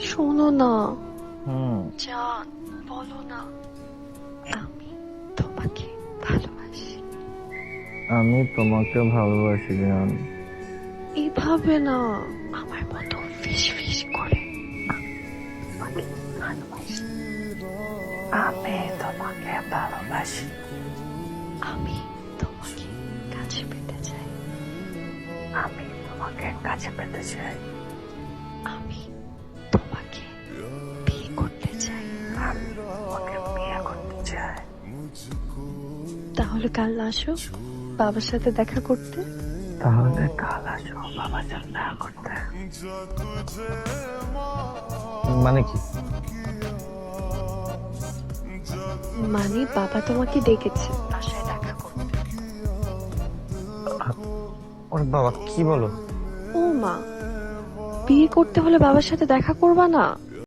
শোনো না হুম। জান, বলো না আমি তোমাকে ভালোবাসি। আমি তোমাকে ভালোবাসি জান। এভাবে না, আমার মতো ফিস ফিস করে। তোমাকে ভালোবাসি। আমি তোমাকে ভালোবাসি। আমি তোমাকে কাছে পেতে চাই। আমি তোমাকে কাছে পেতে চাই। আমি তোমাকে বিয়ে করতে চাই। আমি তোমাকে বিয়ে করতে চাই। তাহলে কাল আসো বাবার সাথে দেখা করতে। তাহলে কাল আসো বাবার সাথে দেখা করতে। মানে কি? মানে বাবা তোমাকে ডেকেছে বাসায় দেখা করতে। ওর বাবা কি বলো? ও মা, বিয়ে করতে হলে বাবার সাথে দেখা করবা না?